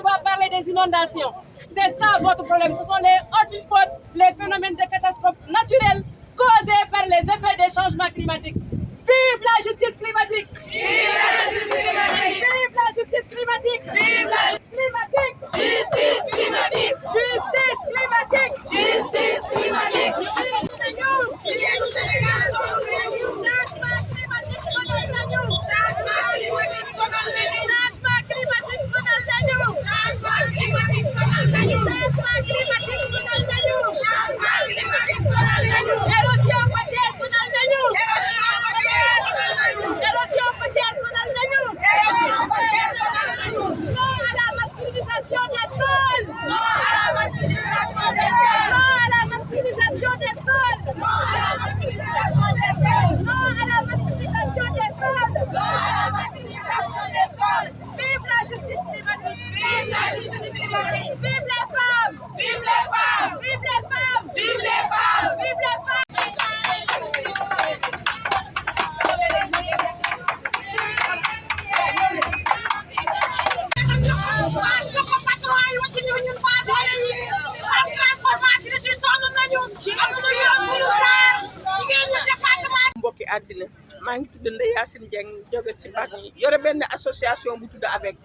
On va parler des inondations. C'est ça votre problème. Ce sont les hotspots, les phénomènes de catastrophes naturelles causés par les effets des changements climatiques. Vive la justice climatique! Vive la justice climatique! Vive la justice climatique! Vive la justice climatique! Justice climatique! Justice climatique! Justice climatique! Changement climatique sonal nañu! Changement climatique sonal nañu! Changement climatique sonal nañu! Changement climatique sonal nañu! Changement climatique sonal nañu! Changement climatique sonal nañu! Érosion côtière sonal nañu! Érosion côtière sonal nañu! Érosion côtière sonal nañu! Non à la masculinisation des sols! Non à la masculinisation des sols! Non à la masculinisation des sols! Non à la masculinisation des sols! Non à la masculinisation des sols! Non à la masculinisation des sols! Vive la justice climatique! Vive la justice climatique! Vive les femmes! Vive les femmes! Vive les femmes! Vive les femmes! Vive les femmes! mbokki àddina maa ngi tudd Ndeye Yacine Dieng jóge ci Bargny yore benn association bu tudd avec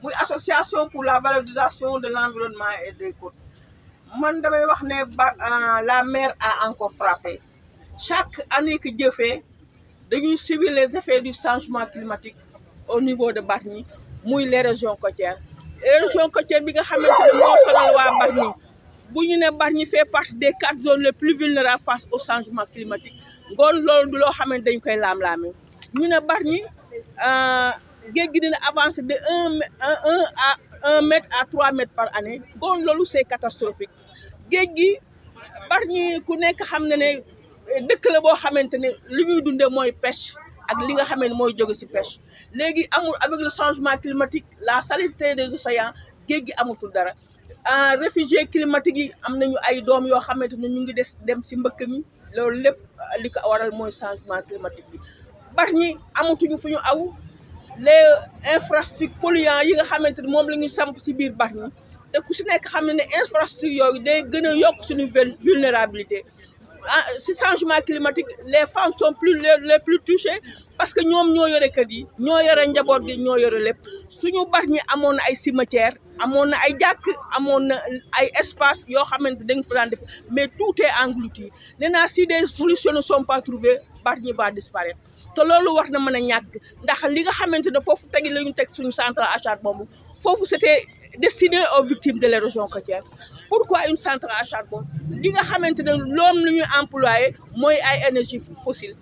muy association pour la valorisation de l'environnement et des côtes man damay wax ne la mer a encore frappé chaque année que Dieu fait dañuy subir les effets du changement climatique au niveau de Bargny muy les régions côtières bi nga xamante ne moo sonal waa Bargny bu ñu ne Bargny fait partie des 4 zones les plus vulnérables face au changement climatique ngoon loolu du loo xamante dañ koy laam-laame ñu ne Bargny géej gi dina avancer de 1 mètre à 3 mètres par année ngoon loolu c'est catastrophique géej gi Bargny ku nekk xam na ne dëkk la boo xamante ne li ñuy dundee mooy pêche ak li nga xam ne mooy jóge ci pêche léegi amul avec le changement climatique la salinité des océans géej gi amatul dara réfugiés climatiques yi am nañu ay doom yoo xamante ne ñu ngi dem ci mbëkk mi loolu lépp li ko waral mooy changement climatique bi Bargny amatuñu fu ñu aw les infrastructures polluantes yi nga xamante ne moom la ñuy samp ci biir Bargny te ku ci nekk xam ne infrastructure yooyu day gën a yokk suñu vulnérabilité ci changement climatique les femmes sont les plus touchées parce que ñoom ñoo yore kër yi ñoo yore njaboot gi ñoo yore lépp suñu Bargny amoon na ay cimetière amoon na ay jàkk amoon na ay espace yoo xamante dañ fa daan def mais tout est englouti nee naa si des solutions ne sont pas trouvées Bargny va disparaître te loolu war na mën a ñàkk ndax li nga xamante ne foofu tegi la ñu teg suñu centrale à charbon foofu c'était destiné aux victimes de l'érosion côtière pourquoi une centrale à charbon li nga xamante ne loolu lu ñuy employé mooy ay énergie fossile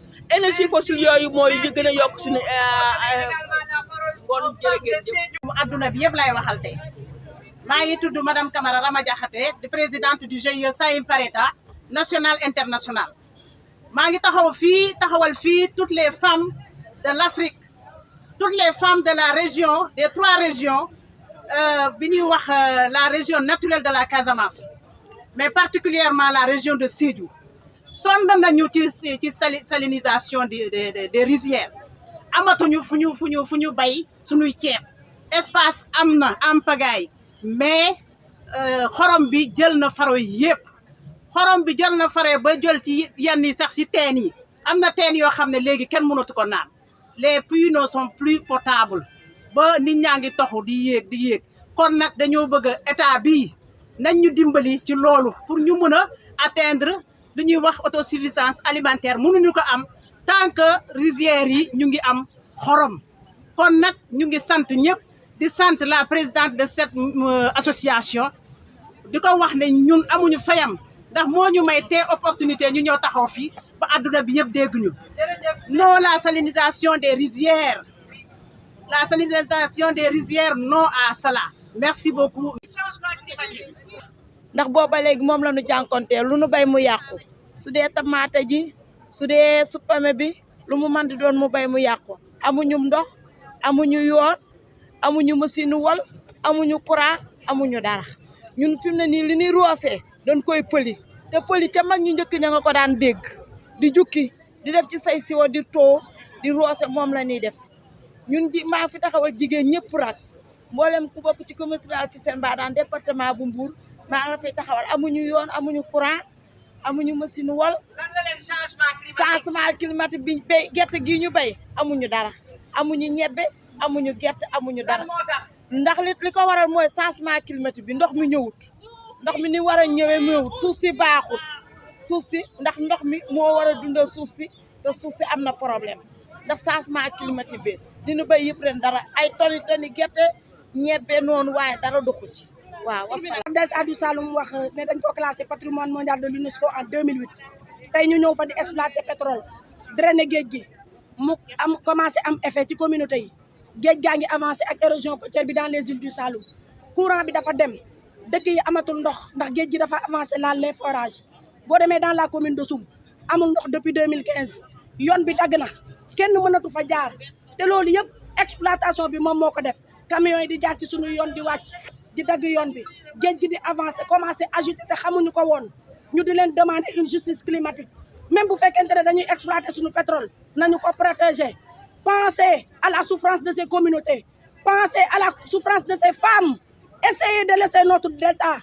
yooyu mooy di gën a yokk suñu ngoon jërëjëf adduna bi yëpp lay waxal tey maa ngi tudd madame Camara Rama Diakhaté di présidente du GIE Sahim Pareta national international maa ngi taxawal fii toutes les femmes de l'Afrique toutes les femmes de la région des 3 régions bi ñuy wax la région naturelle de la Casamance mais particulièrement la région de Sédhiou sonn nañu ci salinisation des rizières amatuñu fu ñu bay suñuy ceeb espace am na am pagaille mais xorom bi jël na faro yëpp ba jël ci yenn yi sax ci teen yi am na teen yoo xam ne léegi kenn mënatu ko naan les puits ne sont plus potables ba nit ñaa ngi toxu di yéeg kon nag dañoo bëgg état bi nañ ñu dimbali ci loolu pour ñu mën a atteindre lu ñuy wax autosuffisance alimentaire mënuñu ko am tant que rizières yi ñu ngi am xorom kon nag ñu ngi sant ñëpp di sant la présidente de cette association di ko wax ne ñun amuñu fayam ndax moo ñu may te opportunité ñu ñëw taxaw fii ba adduna bi yëpp dégg ñu non la salinisation des rizières non à cela merci beaucoup. ndax booba léegi moom la ñu jànkontee lu nu bay mu yàqu su dee tamaate ji su dee suppame bi lu mu mën di doon mu bay mu yàqu amuñu ndox amuñu yoon amuñu machine wol amuñu courant amuñu dara ñun fi mu ne nii li ñuy roosee dañ koy pëli te pëli ca mag ñu njëkk ña nga ko daan dégg di jukki di def ci say siwo di too di roose moom la ñuy def ñun maa fi taxawal jigéen ñëpp rak mboolem ku bokk ci communauté rurale Fissel Mbadane département bu Mbour maa nga fay taxawal amuñu yoon amuñu courant amuñu machine wol lan la leen changement climatique bi béy gerte gi ñu béy amuñu dara amuñu ñebbe amuñu gerte amuñu dara ndax li ko waral mooy changement climatique bi ndox mi ñëwut ndox mi ni war a ñëwee ñëwut suuf si baaxut suuf si ndax ndox mi moo war a dundal suuf si te suuf si am na problème ndax changement climatique bi dina béy yëpp ren dara ay toni gerte ñebbe noonu waaye dara doxu ci waaw wasalaam. Delta du Saloum wax ne dañ ko classé patrimoine mondial de l'UNESCO en 2008 tey ñu ñëw fa di exploiter pétrole drainer géej gi mu am commencé am effet ci communauté yi géej gaa ngi avancé ak érosion côtière bi dans les îles du Saloum courant bi dafa dem dëkk yi amatul ndox ndax géej gi dafa avancé laal les forages boo demee dans la commune de Soum amul ndox depuis 2015 yoon bi dagg na kenn mënatu fa jaar te loolu yëpp exploitation bi moom moo ko def camions yi di jaar ci suñu yoon di wàcc di dagg yoon bi géej gi di avancé commencé agité te xamuñu ko woon ñu di leen demander une justice climatique même bu fekkente ne dañuy exploiter suñu pétrole nañu ko protéger. Pensez à la souffrance de ces communautés, pensez à la souffrance de ces femmes, essayez de laisser notre delta,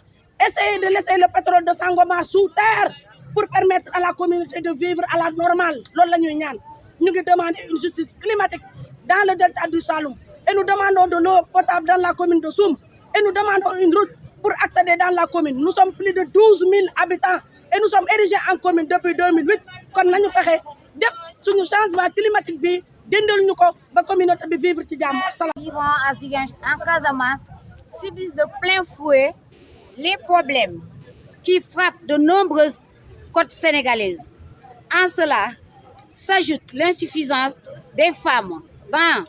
essayez de laisser le pétrole de Sangomar sous terre pour permettre à la communauté de vivre à la normale. Loolu la ñuy ñaan ñu ngi demander une justice climatique dans le delta du Saloum et nous demandons de l'eau potable dans la commune de Soum et nous demandons une route pour accéder dans la commune. Nous sommes plus de 12 000 habitants et nous sommes érigés en commune depuis 2008 kon nañu fexe def suñu changement climatique bi dindal ñu ko ba communauté bi vivre ci jàmm. Vivant à Ziguinchor, en Casamance, subissent de plein fouet les problèmes qui frappent de nombreuses côtes sénégalaises. En cela s'ajoute l'insuffisance des femmes dans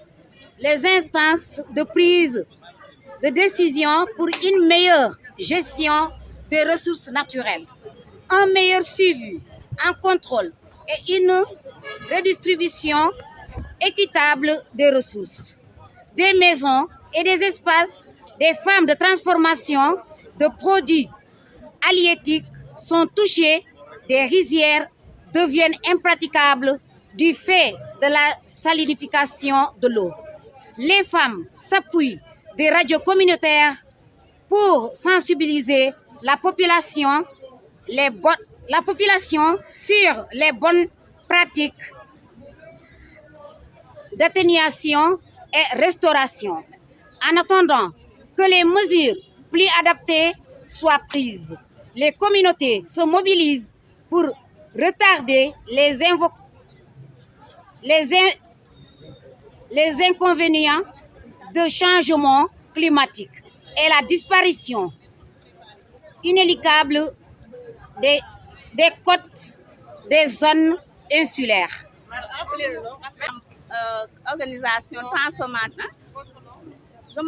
les instances de prise de décision pour une meilleure gestion des ressources naturelles, un meilleur suivi, un contrôle et une redistribution équitable des ressources, des maisons et des espaces. Des femmes de transformation de produits halieutiques sont touchées, des rizières deviennent impraticables du fait de la salinification de l'eau. Les femmes s'appuient des radios communautaires pour sensibiliser la population sur les bonnes pratiques d'atténuation et restauration. En attendant que les mesures plus adaptées soient prises, les communautés se mobilisent pour retarder les inconvénients de changement climatique et la disparition inéluctable des côtes des zones insulaires. Organisation transformante. Je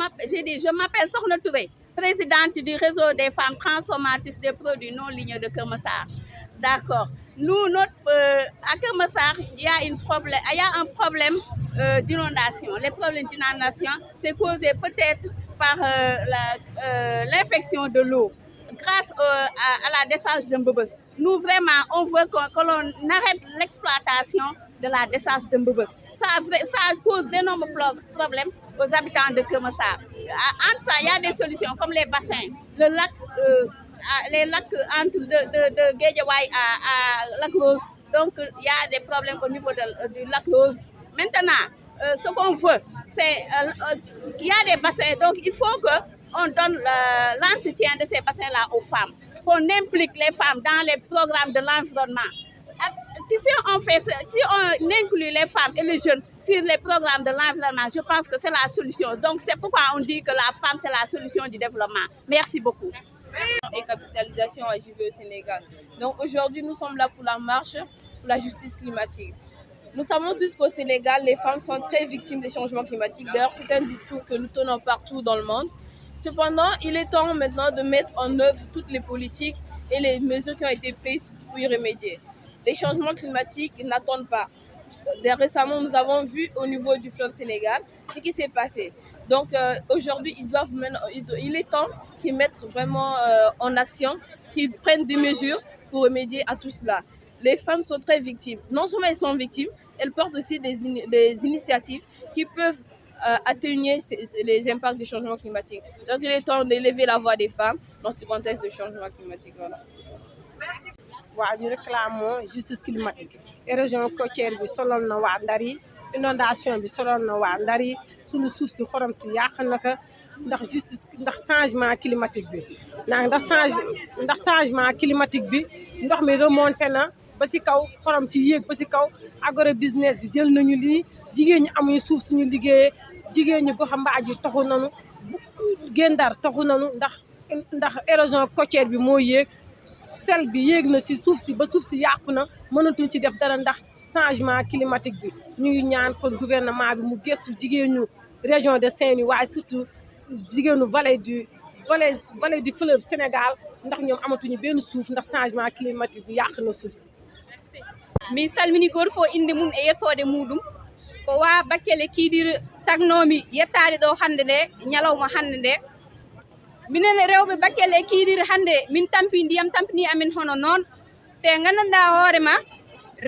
m'appelle Sokhna Touré, présidente du réseau des femmes transformatrices des produits non ligneux de Keur Massar. D'accord. Nous, à Keur Massar, il y a un problème d'inondation. Les problèmes d'inondation, c'est causé peut-être par l'infection de l'eau grâce à la décharge de Mbebes. Nous, vraiment, on veut que l'on arrête l'exploitation de la décharge de Mbebes. Ça cause d'énormes problèmes aux habitants de Keur Massar. Entre ça, il y a des solutions comme les bassins, les lacs entre de Guédiawaye à Lac Rose. Donc, il y a des problèmes au niveau du Lac Rose. Maintenant, ce qu'on veut, c'est qu'il y a des bassins. Donc, il faut qu'on donne l'entretien de ces bassins-là aux femmes, qu'on implique les femmes dans les programmes de l'environnement. Si on inclut les femmes et les jeunes sur les programmes de l'environnement, je pense que c'est la solution. Donc, c'est pourquoi on dit que la femme, c'est la solution du développement. Merci beaucoup. Et capitalisation à JV au Sénégal. Donc, aujourd'hui, nous sommes là pour la marche pour la justice climatique. Nous savons tous qu'au Sénégal, les femmes sont très victimes des changements climatiques. D'ailleurs, c'est un discours que nous tenons partout dans le monde. Cependant, il est temps maintenant de mettre en œuvre toutes les politiques et les mesures qui ont été prises pour y remédier. Les changements climatiques n'attendent pas. Récemment, nous avons vu au niveau du fleuve Sénégal ce qui s'est passé. Donc aujourd'hui, il est temps qu'ils mettent vraiment en action, qu'ils prennent des mesures pour remédier à tout cela. Les femmes sont très victimes. Non seulement elles sont victimes, elles portent aussi des initiatives qui peuvent atténuer les impacts du changement climatique. Donc il est temps d'élever la voix des femmes dans ce contexte de changement climatique. Voilà. waaw ñu réclamons justice climatique érosion côtière bi solal na waa Ndar yi inondation bi solal na waa Ndar yi suñu suuf si xorom si yàq na ko ndax justice ndax changement climatique bi ndax changement climatique bi ndox mi remonté na ba si kaw xorom si yéeg ba si kaw agro business bi jël nañu lii jigéen ñi amuñu suuf suñu liggéeyee jigéen ñi Goxambaaj yi taxu nañu Gendar taxu nañu ndax érosion côtière bi moo yéeg sel bi yéeg na si suuf si ba suuf si yàqu na mënatuñ ci def dara ndax changement climatique bi ñu ngi ñaan kon gouvernement bi mu gëstu jigéenu région de Saint-Louis waaye surtout jigéenu vallée du fleuve Sénégal ndax ñoom amatuñu benn suuf ndax changement climatique bi yàq na suuf si. mi salmini goto fof inde mum e yettode muɗum ko wa Bakkele Kidira tagnomi yettade ɗo hande nde ñalawma hande nde minen rewɓe Bakkele Kidira hande min tampi ndiyam tampini amen hono noon te gandanɗa hoorema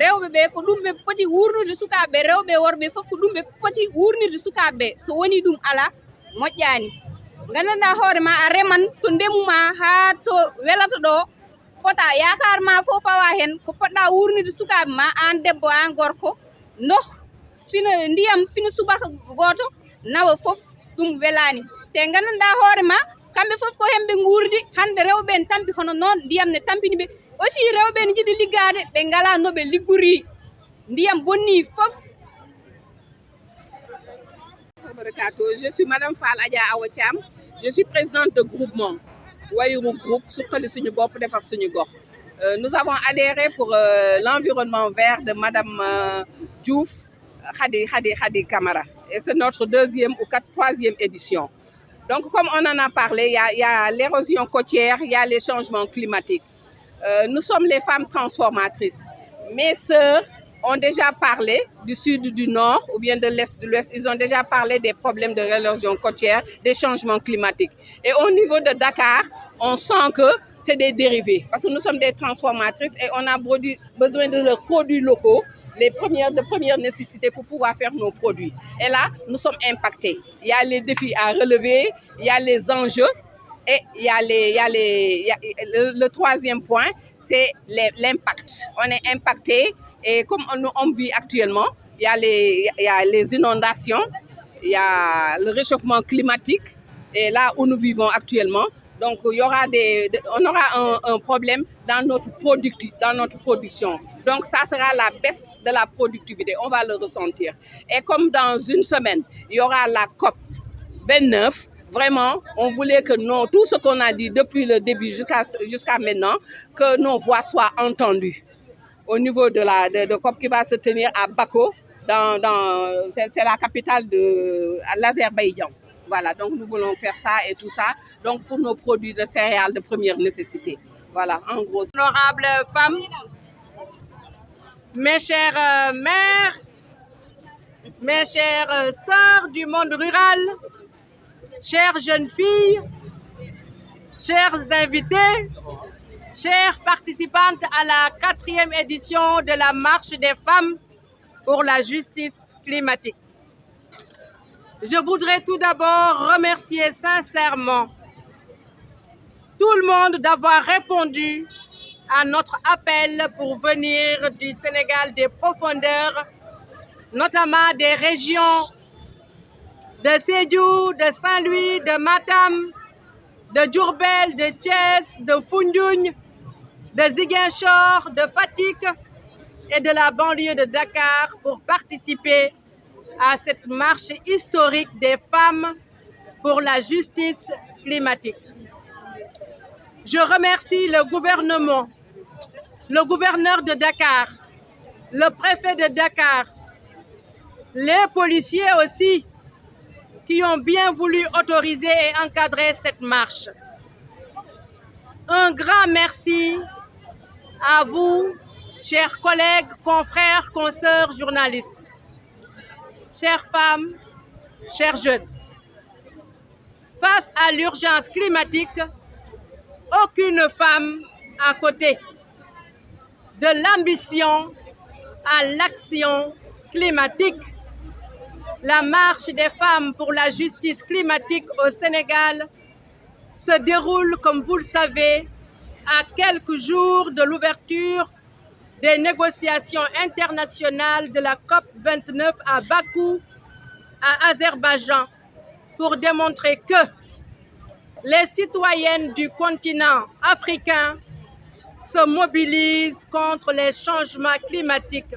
rewɓe ɓe ko ɗum ɓe poti wurnude sukaɓeɓe rewɓe worɓe foof ko ɗum ɓe poti wurnirde sukaɓeɓe so woni ɗum ala moƴƴani gandanɗa hoorema a reman to ndemuma ha to welata ɗo pota yakar ma fof pawa hen ko poɗɗa wurnide sukaɓe ma an debbo an gorko ndiyam fina subaka goto nawa foof ɗum welani te gandanɗa hoorema kamɓe foof ko hemɓe guurdi hande rewɓe ne tampi hono noon ndiyam ne tampini ɓe aussi rewɓe ne jiiɗi liggade ɓe ngala noɓe liggori ndiyam bonni foof. Je suis Madame Fall Adja Awa Thiam, je suis présidente de groupement Wayiru Groupe Suqali Suñu Bopp Defar Suñu Gox. Nous avons adhéré pour l'environnement vert de Madame Diouf Khady Camara et c'est notre troisième édition. Donc comme on en a parlé, il y a l'érosion côtière, il y a les changements climatiques. Nous sommes les femmes transformatrices. Mes sœurs ont déjà parlé du sud, du nord ou bien de l'est, de l'ouest. Ils ont déjà parlé des problèmes de l'érosion côtière, des changements climatiques. Et au niveau de Dakar, on sent que c'est des dérivés. Parce que nous sommes des transformatrices et on a besoin de leurs produits locaux, de première nécessité pour pouvoir faire nos produits. Et là, nous sommes impactés. Il y a les défis à relever, il y a les enjeux. Et le troisième point, c'est l'impact. On est impacté et comme on vit actuellement, il y a les inondations, il y a le réchauffement climatique et là où nous vivons actuellement. Donc on aura un problème dans notre production. Donc ça sera la baisse de la productivité, on va le ressentir. Et comme dans une semaine, il y aura la COP 29. Vraiment, on voulait que tout ce qu'on a dit depuis le début jusqu'à maintenant, que nos voix soient entendues. Au niveau de COP qui va se tenir à Bako, c'est la capitale de l'Azerbaïdjan. Voilà, donc nous voulons faire ça et tout ça. Donc pour nos produits de céréales de première nécessité. Voilà, en gros. Honorables femmes, mes chères mères, mes chères sœurs du monde rural, chères jeunes filles, chers invités, chères participantes à la 4e édition de la Marche des femmes pour la justice climatique. Je voudrais tout d'abord remercier sincèrement tout le monde d'avoir répondu à notre appel pour venir du Sénégal des profondeurs, notamment des régions de Sédhiou, de Saint-Louis, de Matam, de Diourbel, de Thiès, de Foundiougne, de Ziguinchor, de Fatick et de la banlieue de Dakar pour participer à cette marche historique des femmes pour la justice climatique. Je remercie le gouvernement, le gouverneur de Dakar, le préfet de Dakar, les policiers aussi, qui ont bien voulu autoriser et encadrer cette marche. Un grand merci à vous, chers collègues, confrères, consoeurs, journalistes, chères femmes, chers jeunes. Face à l'urgence climatique, aucune femme à côté de l'ambition à l'action climatique. la marche des femmes pour la justice climatique au Sénégal se déroule, comme vous le savez, à quelques jours de l'ouverture des négociations internationales de la COP29 à Bakou, à Azerbaïdjan, pour démontrer que les citoyennes du continent africain se mobilisent contre les changements climatiques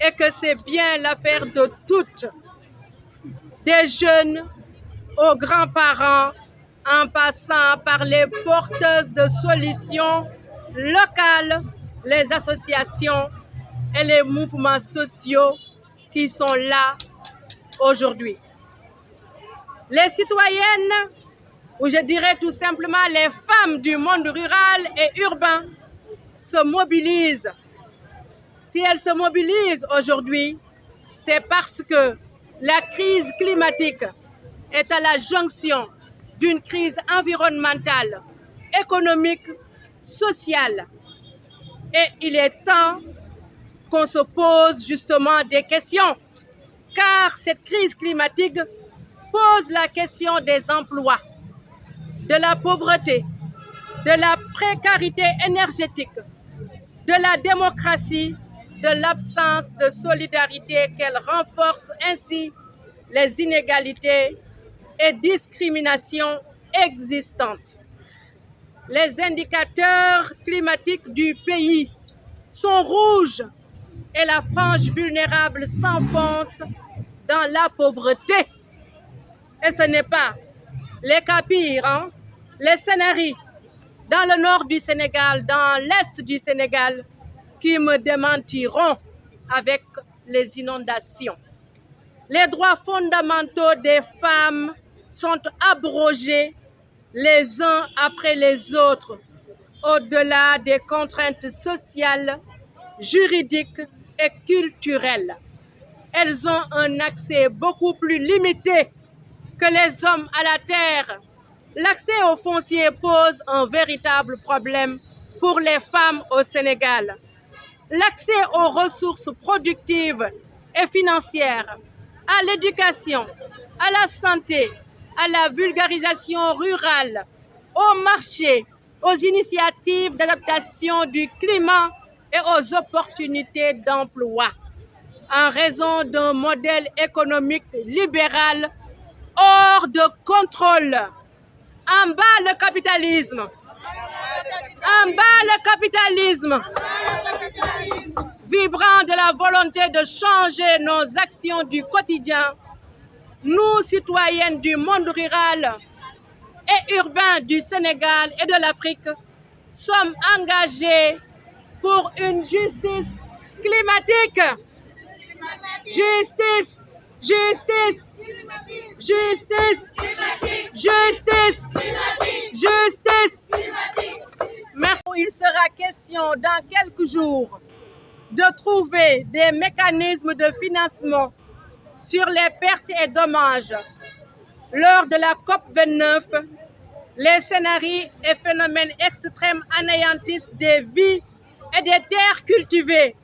et que c'est bien l'affaire de toutes, des jeunes aux grands-parents, en passant par les porteuses de solutions locales, les associations et les mouvements sociaux qui sont là aujourd'hui. Les citoyennes, ou je dirais tout simplement les femmes du monde rural et urbain, se mobilisent. Si elles se mobilisent aujourd'hui, c'est parce que la crise climatique est à la jonction d'une crise environnementale, économique, sociale. Et il est temps qu'on se pose justement des questions, car cette crise climatique pose la question des emplois, de la pauvreté, de la précarité énergétique, de la démocratie, de l'absence de solidarité, qu'elle renforce ainsi les inégalités et discriminations existantes. Les indicateurs climatiques du pays sont rouges et la frange vulnérable s'enfonce dans la pauvreté. Et ce n'est pas les Capirs, les Sénéri, dans le nord du Sénégal, dans l'est du Sénégal, qui me démentiront avec les inondations. Les droits fondamentaux des femmes sont abrogés les uns après les autres, au-delà des contraintes sociales, juridiques et culturelles. Elles ont un accès beaucoup plus limité que les hommes à la terre. L'accès au foncier pose un véritable problème pour les femmes au Sénégal. L'accès aux ressources productives et financières, à l'éducation, à la santé, à la vulgarisation rurale, au marché, aux initiatives d'adaptation du climat et aux opportunités d'emploi, en raison d'un modèle économique libéral hors de contrôle. En bas le capitalisme! En bas le capitalisme! Vibrant de la volonté de changer nos actions du quotidien, nous, citoyennes du monde rural et urbain du Sénégal et de l'Afrique, sommes engagés pour une justice climatique. Justice, justice, justice, justice, justice. Merci. Il sera question dans quelques jours de trouver des mécanismes de financement sur les pertes et dommages. Lors de la COP29, les scénarios et phénomènes extrêmes anéantissent des vies et des terres cultivées,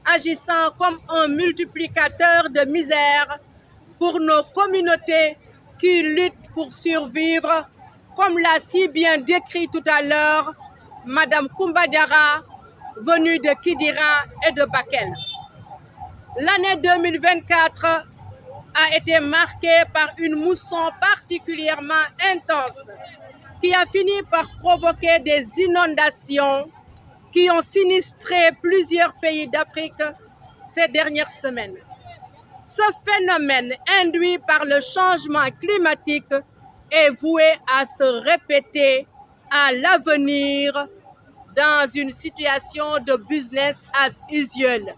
agissant comme un multiplicateur de misère pour nos communautés qui luttent pour survivre, comme l'a si bien décrit tout à l'heure Madame Koumba Diarra, venue de Kidira et de Bakel. L'année 2024 a été marquée par une mousson particulièrement intense qui a fini par provoquer des inondations qui ont sinistré plusieurs pays d'Afrique ces dernières semaines. Ce phénomène induit par le changement climatique est voué à se répéter à l'avenir dans une situation de business as usual.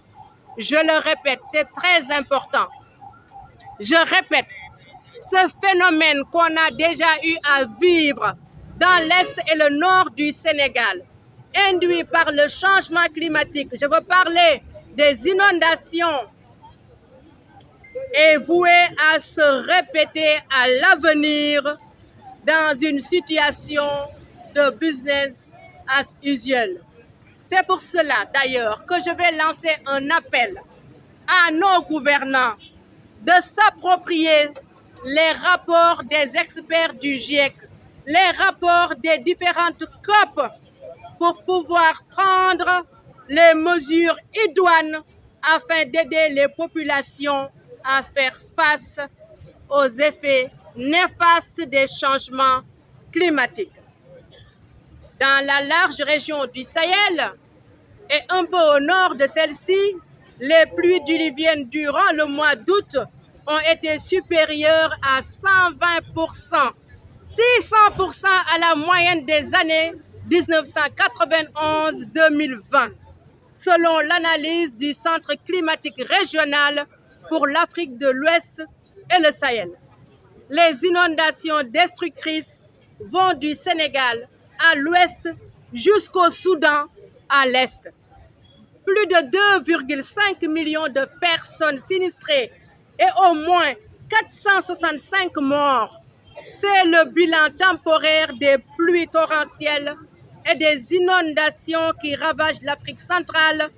Je le répète, c'est très important. Je répète, ce phénomène qu'on a déjà eu à vivre dans l'Est et le Nord du Sénégal, induit par le changement climatique, je veux parler des inondations, est voué à se répéter à l'avenir dans une situation de business as usual. C'est pour cela d'ailleurs que je vais lancer un appel à nos gouvernants de s'approprier les rapports des experts du GIEC, les rapports des différentes COP pour pouvoir prendre les mesures idoines afin d'aider les populations à faire face aux effets néfastes des changements climatiques. Dans la large région du Sahel et un peu au nord de celle-ci, les pluies diluviennes durant le mois d'août ont été supérieures à 120%, 600% à la moyenne des années 1991-2020, selon l'analyse du Centre climatique régional pour l'Afrique de l'Ouest et le Sahel. Les inondations destructrices vont du Sénégal à l'ouest jusqu'au Soudan à l'est. Plus de 2,5 millions de personnes sinistrées et au moins 465 morts. C'est le bilan temporaire des pluies torrentielles et des inondations qui ravagent l'Afrique centrale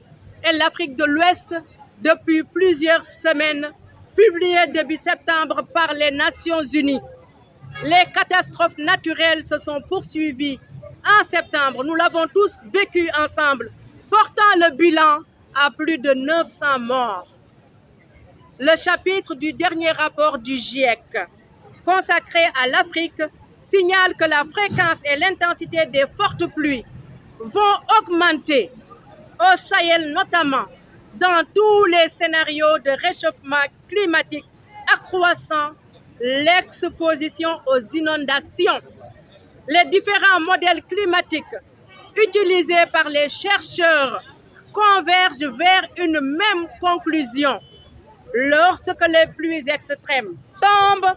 et l'Afrique de l'Ouest depuis plusieurs semaines, publié début septembre par les Nations Unies. Les catastrophes naturelles se sont poursuivies en septembre. Nous l'avons tous vécu ensemble, portant le bilan à plus de 900 morts. Le chapitre du dernier rapport du GIEC, consacré à l'Afrique, signale que la fréquence et l'intensité des fortes pluies vont augmenter, au Sahel notamment, dans tous les scénarios de réchauffement climatique, accroissant l'exposition aux inondations. Les différents modèles climatiques utilisés par les chercheurs convergent vers une même conclusion. Lorsque les pluies extrêmes tombent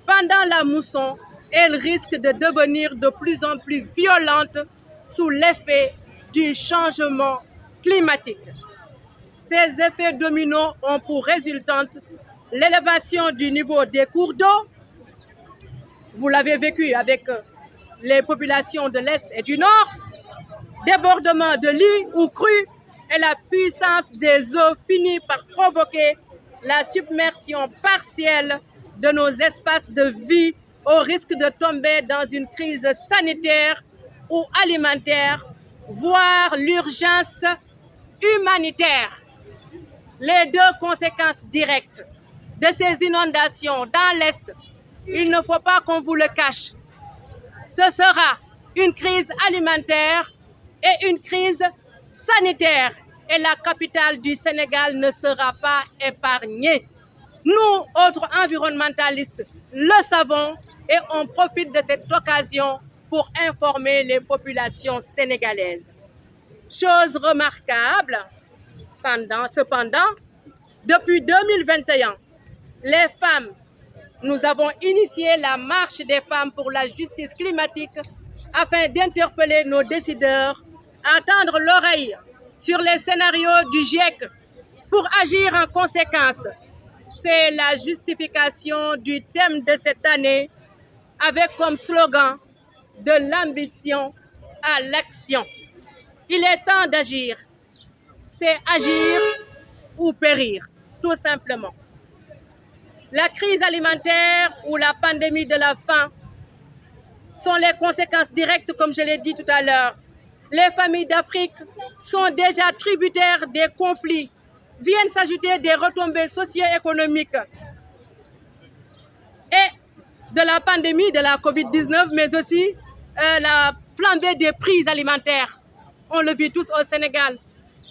pendant la mousson, elles risquent de devenir de plus en plus violentes sous l'effet du changement climatique. Ces effets dominos ont pour résultante l'élévation du niveau des cours d'eau. Vous l'avez vécu avec les populations de l'Est et du Nord, débordement de lits ou crues, et la puissance des eaux finit par provoquer la submersion partielle de nos espaces de vie au risque de tomber dans une crise sanitaire ou alimentaire, voire l'urgence humanitaire. Les deux conséquences directes de ces inondations dans l'Est, il ne faut pas qu'on vous le cache. Ce sera une crise alimentaire et une crise sanitaire. Et la capitale du Sénégal ne sera pas épargnée. Nous, autres environnementalistes, le savons et on profite de cette occasion pour informer les populations sénégalaises. Chose remarquable, cependant, depuis 2021, les femmes, nous avons initié la marche des femmes pour la justice climatique afin d'interpeller nos décideurs à tendre l'oreille sur les scénarios du GIEC pour agir en conséquence. C'est la justification du thème de cette année avec comme slogan « De l'ambition à l'action ». Il est temps d'agir. C'est agir ou périr, tout simplement. La crise alimentaire ou la pandémie de la faim sont les conséquences directes, comme je l'ai dit tout à l'heure. Les familles d'Afrique sont déjà tributaires des conflits. Viennent s'ajouter des retombées socio-économiques et de la pandémie de la Covid-19, mais aussi la flambée des prix alimentaires. On le vit tous au Sénégal.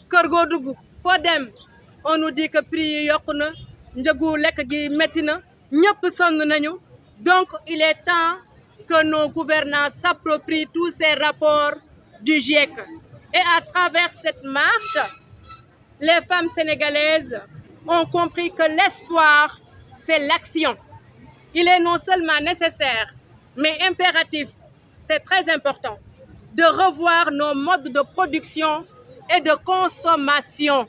Kër goo dugg foo dem, on nous dit que prix yi yokku na, njëgu lekk gi metti na, ñëpp sonn nañu. Donc il est temps que nos gouvernants s'approprient tous ces rapports du GIEC. Et à travers cette marche, les femmes sénégalaises ont compris que l'espoir, c'est l'action. Il est non seulement nécessaire, mais impératif, c'est très important, de revoir nos modes de production et de consommation,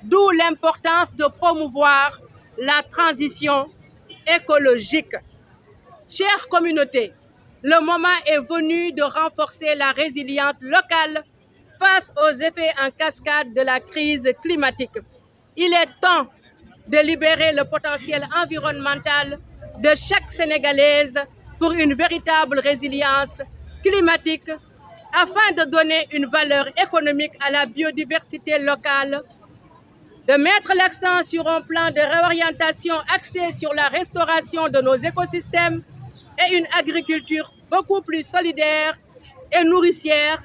d'où l'importance de promouvoir la transition écologique. Chère communauté, le moment est venu de renforcer la résilience locale face aux effets en cascade de la crise climatique. Il est temps de libérer le potentiel environnemental de chaque Sénégalaise pour une véritable résilience climatique afin de donner une valeur économique à la biodiversité locale, de mettre l'accent sur un plan de réorientation axé sur la restauration de nos écosystèmes et une agriculture beaucoup plus solidaire et nourricière,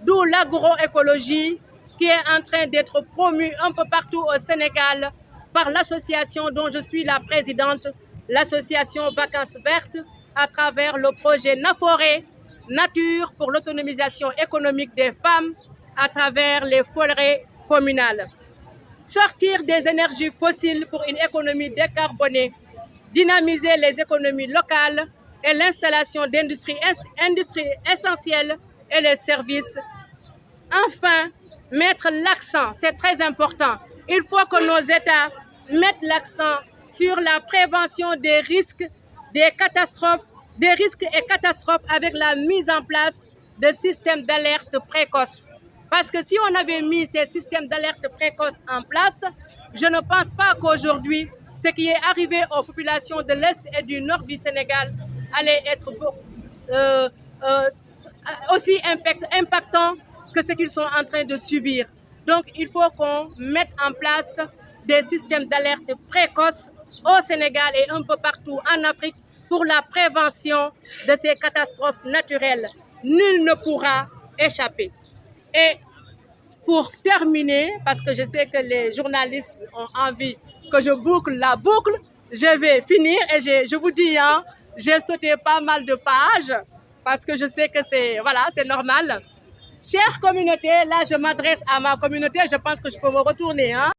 d'où l'agroécologie qui est en train d'être promue un peu partout au Sénégal par l'association dont je suis la présidente, l'association Vacances Vertes, à travers le projet Naforé, Nature pour l'autonomisation économique des femmes à travers les forêts communales. Sortir des énergies fossiles pour une économie décarbonée, dynamiser les économies locales et l'installation d'industries essentielles et les services. Enfin, mettre l'accent, c'est très important. Il faut que nos États mettent l'accent sur la prévention des risques, des risques et catastrophes avec la mise en place de systèmes d'alerte précoce. Parce que si on avait mis ces systèmes d'alerte précoce en place, je ne pense pas qu'aujourd'hui, ce qui est arrivé aux populations de l'Est et du Nord du Sénégal allait être aussi impactant que ce qu'ils sont en train de subir. Donc, il faut qu'on mette en place des systèmes d'alerte précoces au Sénégal et un peu partout en Afrique pour la prévention de ces catastrophes naturelles. Nul ne pourra échapper. Et pour terminer, parce que je sais que les journalistes ont envie que je boucle la boucle, je vais finir et je vous dis, hein, j'ai sauté pas mal de pages parce que je sais que c'est normal. Chère communauté, là je m'adresse à ma communauté, je pense que je peux me retourner. Hein.